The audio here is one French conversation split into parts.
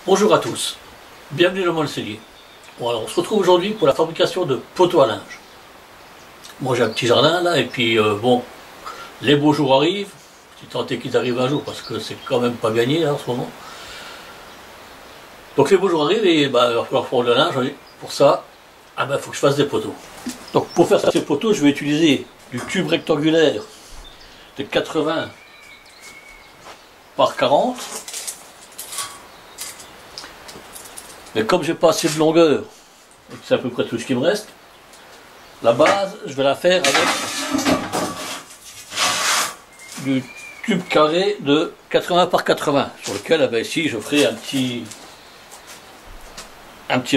Bonjour à tous, bienvenue dans mon cellier. Bon, alors on se retrouve aujourd'hui pour la fabrication de poteaux à linge. Moi j'ai un petit jardin là et puis bon, les beaux jours arrivent, si tant est qu'ils arrivent un jour parce que c'est quand même pas gagné là, en ce moment. Donc les beaux jours arrivent et il va falloir faire le linge, oui. Pour ça, il faut que je fasse des poteaux. Donc pour faire ces poteaux, je vais utiliser du tube rectangulaire de 80 par 40. Mais comme j'ai pas assez de longueur, et que c'est à peu près tout ce qui me reste, la base, je vais la faire avec du tube carré de 80 par 80, sur lequel ici je ferai un petit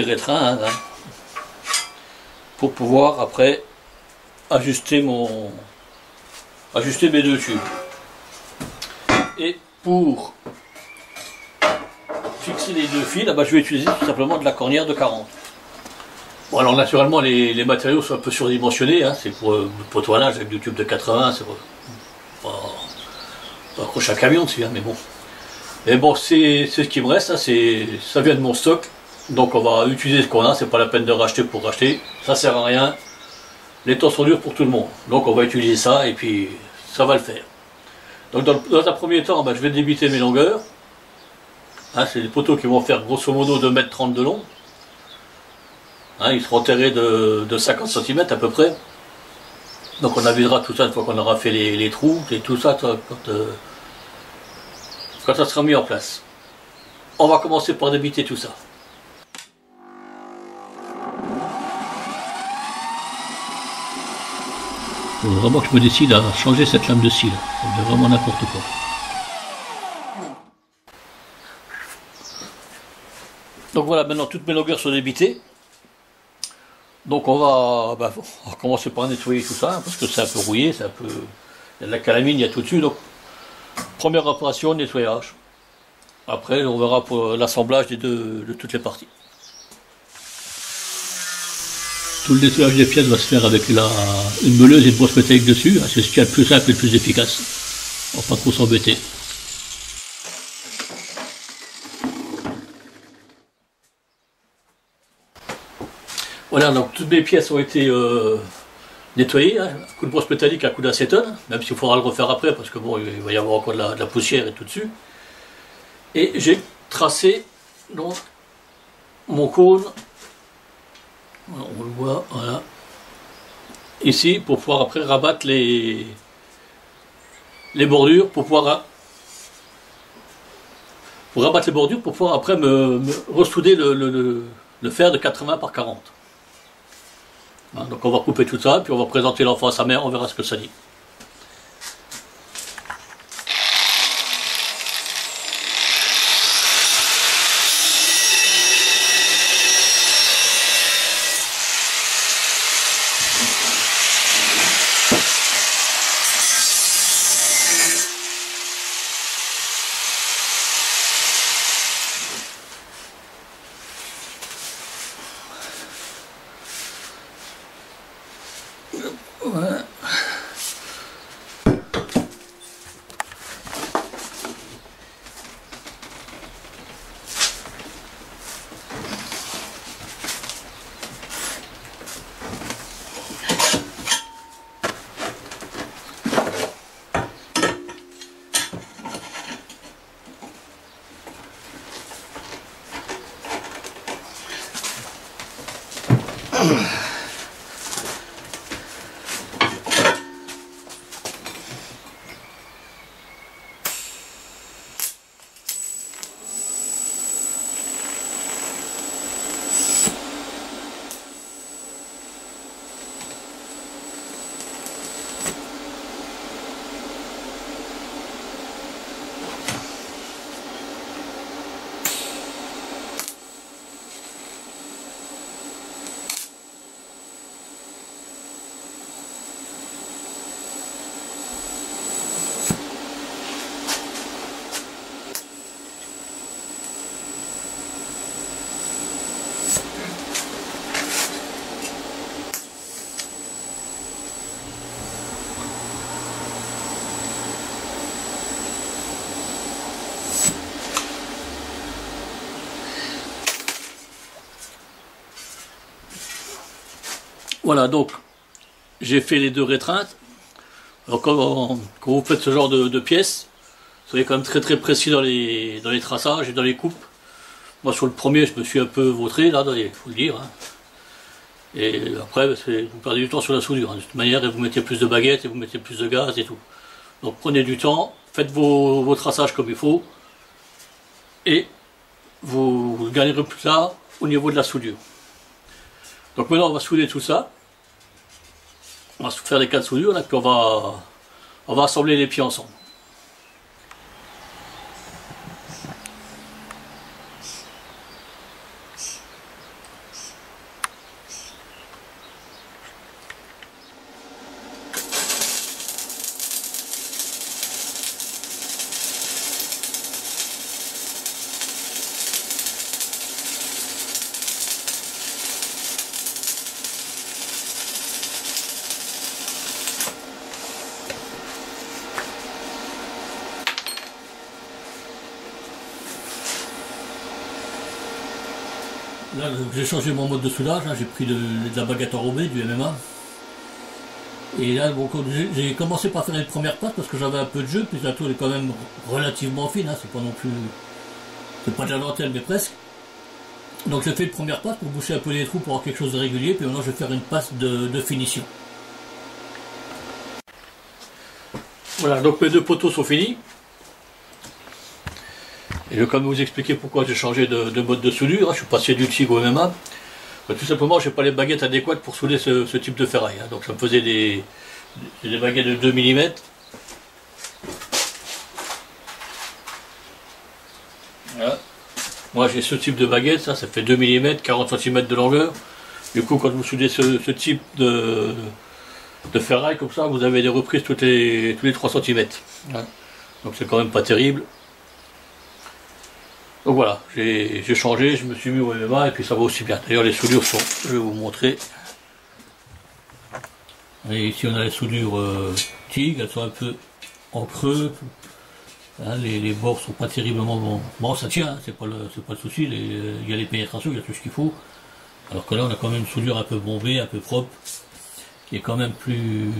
rétrain hein, pour pouvoir après ajuster mes deux tubes. Et pour fixer les deux fils, je vais utiliser tout simplement de la cornière de 40. Bon, alors naturellement les matériaux sont un peu surdimensionnés, hein, c'est pour le poteau à linge avec du tube de 80, c'est pas accrocher un camion dessus, hein, mais bon. Mais bon, c'est ce qui me reste, hein, ça vient de mon stock, donc on va utiliser ce qu'on a, c'est pas la peine de racheter pour racheter, ça sert à rien, les temps sont durs pour tout le monde, donc on va utiliser ça et puis ça va le faire. Donc dans un premier temps, je vais débiter mes longueurs. Hein, c'est des poteaux qui vont faire grosso modo 2,30 m de long. Hein, ils seront enterrés de 50 cm à peu près. Donc on avisera tout ça une fois qu'on aura fait les trous et tout ça quand ça sera mis en place. On va commencer par débiter tout ça. Il faut vraiment que je me décide à changer cette lame de scie là. Ça devient vraiment n'importe quoi. Donc voilà, maintenant toutes mes longueurs sont débitées. Donc on va commencer par nettoyer tout ça, hein, parce que c'est un peu rouillé, il y a de la calamine, il y a tout dessus. Donc première opération, nettoyage. Après on verra pour l'assemblage de toutes les parties. Tout le nettoyage des pièces va se faire avec une meuleuse et une brosse métallique dessus. Hein, c'est ce qu'il y a de plus simple et le plus efficace. On va pas trop s'embêter. Voilà, donc toutes mes pièces ont été nettoyées, hein, un coup de brosse métallique, un coup d'acétone, même s'il faudra le refaire après parce que bon, il va y avoir encore de la poussière et tout dessus. Et j'ai tracé donc mon cône, on le voit, voilà, ici pour pouvoir après rabattre les bordures, pour rabattre les bordures, pour pouvoir après me ressouder le fer de 80 par 40. Hein, donc on va couper tout ça, puis on va présenter l'enfant à sa mère, on verra ce que ça dit. Voilà. Voilà, donc j'ai fait les deux rétreintes. Alors quand vous faites ce genre de pièces, soyez quand même très très précis dans les traçages et dans les coupes. Moi sur le premier je me suis un peu vautré là, il faut le dire. Hein. Et après vous perdez du temps sur la soudure. Hein. De toute manière vous mettez plus de baguettes et vous mettez plus de gaz et tout. Donc prenez du temps, faites vos traçages comme il faut. Et vous gagnerez plus tard au niveau de la soudure. Donc maintenant on va souder tout ça. On va faire des cas de soudure là, puis on va assembler les pieds ensemble. Là, j'ai changé mon mode de soudage, hein, j'ai pris de la baguette enrobée, du MMA. Et là, bon, j'ai commencé par faire une première passe parce que j'avais un peu de jeu, puis la toile est quand même relativement fine, hein, c'est pas non plus. C'est pas de la dentelle, mais presque. Donc j'ai fait une première passe pour boucher un peu les trous pour avoir quelque chose de régulier, puis maintenant je vais faire une passe de finition. Voilà, donc mes deux poteaux sont finis. Et je vais quand même vous expliquer pourquoi j'ai changé de mode de soudure. Je suis passé du TIG au MMA. Tout simplement, je n'ai pas les baguettes adéquates pour souder ce type de ferraille. Donc ça me faisait des baguettes de 2 mm. Voilà. Moi j'ai ce type de baguette, ça fait 2 mm, 40 cm de longueur. Du coup, quand vous soudez ce type de ferraille comme ça, vous avez des reprises tous les 3 cm. Voilà. Donc c'est quand même pas terrible. Donc voilà, j'ai changé, je me suis mis au MMA et puis ça va aussi bien. D'ailleurs les soudures sont, je vais vous montrer. Et ici on a les soudures TIG, elles sont un peu en creux. Hein, les bords sont pas terriblement bons. Bon ça tient, hein, c'est pas le souci, il y a les pénétrations, il y a tout ce qu'il faut. Alors que là on a quand même une soudure un peu bombée, un peu propre, qui est quand même plus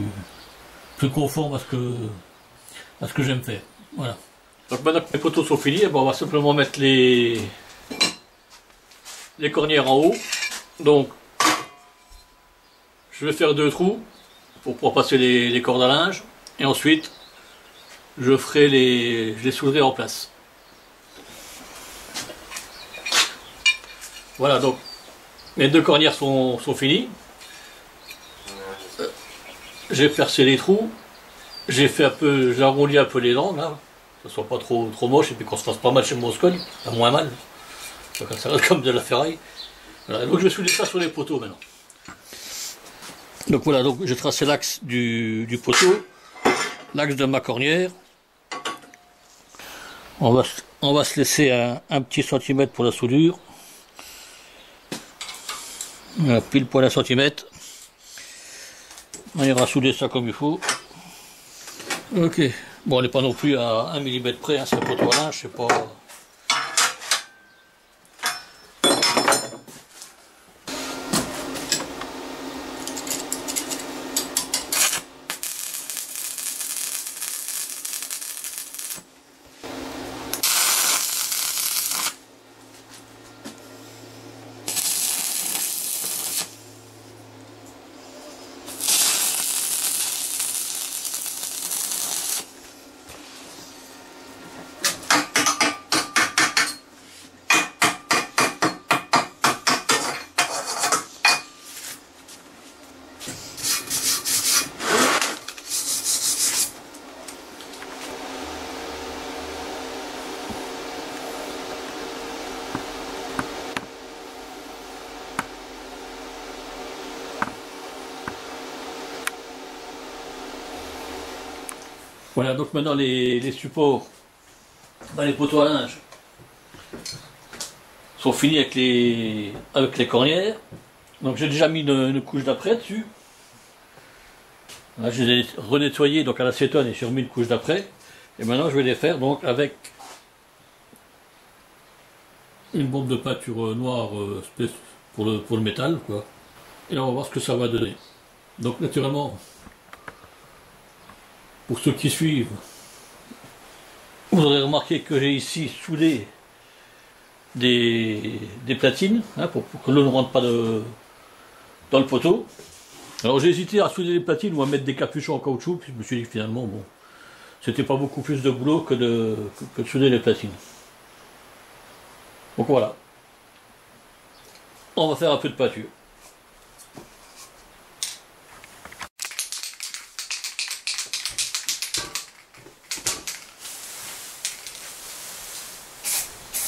conforme à ce que j'aime faire. Voilà. Donc maintenant que les poteaux sont finis, on va simplement mettre les cornières en haut. Donc je vais faire 2 trous pour pouvoir passer les cordes à linge. Et ensuite je les souderai en place. Voilà, donc les 2 cornières sont finies. J'ai percé les trous. J'ai arrondi un peu les dents là. Que ce soit pas trop moche et puis qu'on se fasse pas mal chez mon scogne, pas moins mal. Donc ça reste comme de la ferraille. Voilà, donc je vais souder ça sur les poteaux maintenant. Donc voilà, donc j'ai tracé l'axe du poteau, l'axe de ma cornière. On va se laisser un petit centimètre pour la soudure. Voilà, pile poil 1 centimètre. On ira souder ça comme il faut. Ok. Bon, on n'est pas non plus à 1 mm près, hein, c'est un poteau à linge, c'est pas... Voilà, donc maintenant les supports, les poteaux à linge sont finis avec les cornières. Donc j'ai déjà mis une couche d'après dessus. Là, je les ai renettoyés donc à l'acétone et j'ai remis une couche d'après. Et maintenant je vais les faire donc avec une bombe de peinture noire pour le métal, quoi. Et là on va voir ce que ça va donner. Donc naturellement, pour ceux qui suivent, vous aurez remarqué que j'ai ici soudé des platines, hein, pour que l'eau ne rentre pas dans le poteau. Alors j'ai hésité à souder les platines ou à mettre des capuchons en caoutchouc, puis je me suis dit que finalement, bon, c'était pas beaucoup plus de boulot que de souder les platines. Donc voilà. On va faire un peu de peinture.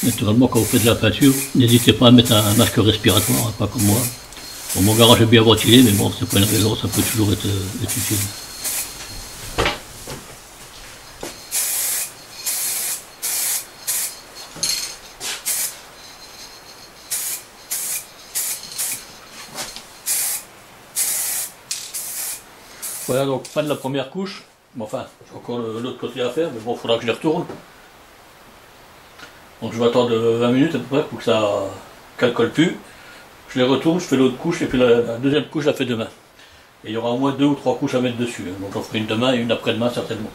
Naturellement, quand vous faites de la peinture, n'hésitez pas à mettre un masque respiratoire, hein, pas comme moi. Bon, mon garage est bien ventilé, mais bon, c'est pas une raison, ça peut toujours être utile. Voilà, donc fin de la première couche. Bon, enfin, j'ai encore l'autre côté à faire, mais bon, il faudra que je les retourne. Donc je vais attendre 20 minutes à peu près pour que ça calcole plus. Je les retourne, je fais l'autre couche et puis la deuxième couche je la fais demain. Et il y aura au moins 2 ou 3 couches à mettre dessus. Donc j'en ferai une demain et une après-demain certainement.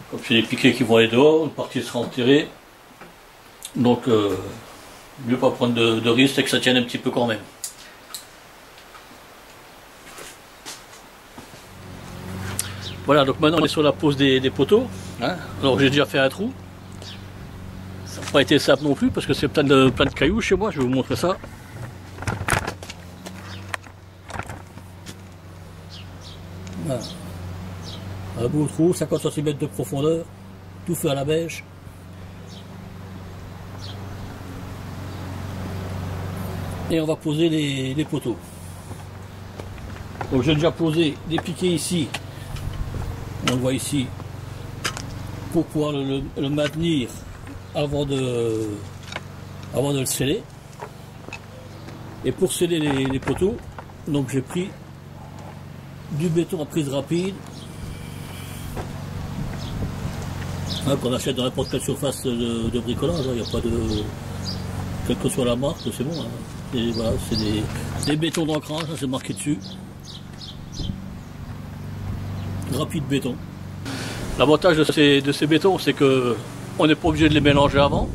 Comme c'est des piquets qui vont aller dehors, une partie sera enterrée. Donc mieux pas prendre de risque et que ça tienne un petit peu quand même. Voilà, donc maintenant on est sur la pose des poteaux. Hein. Alors j'ai déjà fait un trou. Ça n'a pas été simple non plus parce que c'est plein de cailloux chez moi, je vais vous montrer ça. Voilà. Un beau trou, 50 cm de profondeur, tout fait à la bêche. Et on va poser les poteaux. Donc j'ai déjà posé des piquets ici, on le voit ici, pour pouvoir le maintenir avant de le sceller. Et pour sceller les poteaux, donc j'ai pris du béton à prise rapide, hein, qu'on achète dans n'importe quelle surface de bricolage, il n'y a pas de... quelle que soit la marque, c'est bon. Hein. Voilà, c'est des bétons d'ancrage, c'est marqué dessus. Rapide béton. L'avantage de ces bétons, c'est que on n'est pas obligé de les mélanger avant.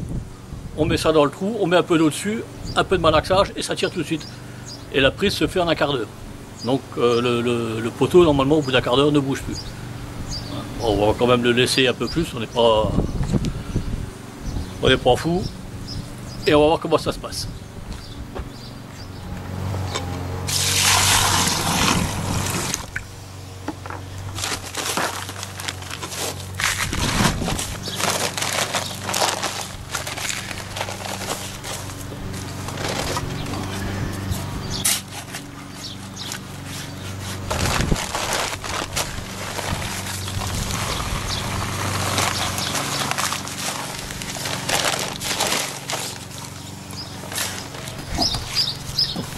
On met ça dans le trou, on met un peu d'eau dessus, un peu de malaxage et ça tire tout de suite. Et la prise se fait en un quart d'heure. Donc le poteau, normalement, au bout d'un quart d'heure, ne bouge plus. Bon, on va quand même le laisser un peu plus, on n'est pas fou. Et on va voir comment ça se passe.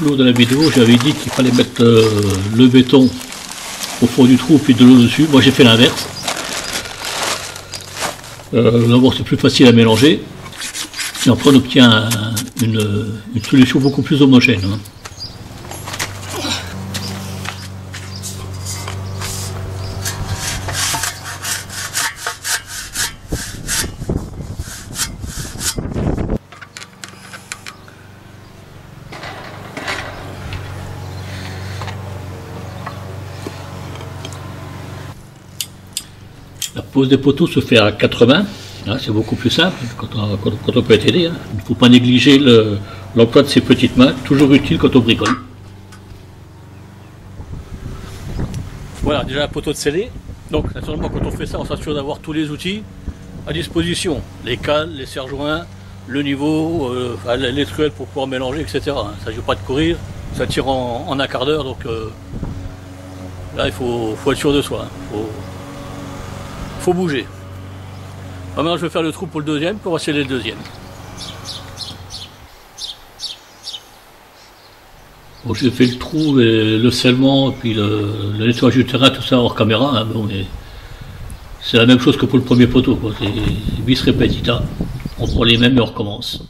L'eau de la vidéo, j'avais dit qu'il fallait mettre le béton au fond du trou puis de l'eau dessus. Moi j'ai fait l'inverse. D'abord c'est plus facile à mélanger et après on obtient une solution beaucoup plus homogène. Hein. La pose des poteaux se fait à 80, hein, c'est beaucoup plus simple quand on peut être aidé. Hein. Il ne faut pas négliger l'emploi de ses petites mains, toujours utile quand on bricole. Voilà, déjà un poteau de scellé. Donc naturellement quand on fait ça, on s'assure d'avoir tous les outils à disposition. Les cales, les serre-joints, le niveau, les truelles pour pouvoir mélanger, etc. Ça ne joue pas de courir, ça tire en un quart d'heure, donc là il faut être sûr de soi. Hein. Faut bouger. Alors maintenant je vais faire le trou pour le deuxième, pour sceller le deuxième. Bon, j'ai fait le trou, et le scellement, puis le nettoyage du terrain, tout ça hors caméra. Hein, bon, c'est la même chose que pour le premier poteau. C'est bis repetita. On prend les mêmes et on recommence.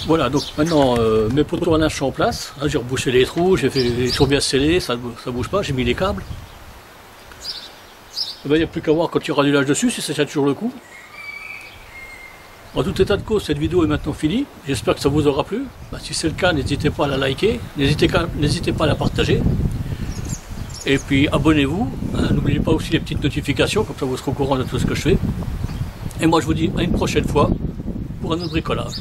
Voilà, donc maintenant mes poteaux à linge sont en place, hein, j'ai rebouché les trous, j'ai fait les trous bien scellés, ça bouge pas, j'ai mis les câbles. Il n'y a plus qu'à voir quand il y aura du linge dessus, si ça tient toujours le coup. En tout état de cause, cette vidéo est maintenant finie, j'espère que ça vous aura plu. Bah, si c'est le cas, n'hésitez pas à la liker, n'hésitez pas à la partager. Et puis abonnez-vous, hein, n'oubliez pas aussi les petites notifications, comme ça vous serez au courant de tout ce que je fais. Et moi je vous dis à une prochaine fois pour un autre bricolage.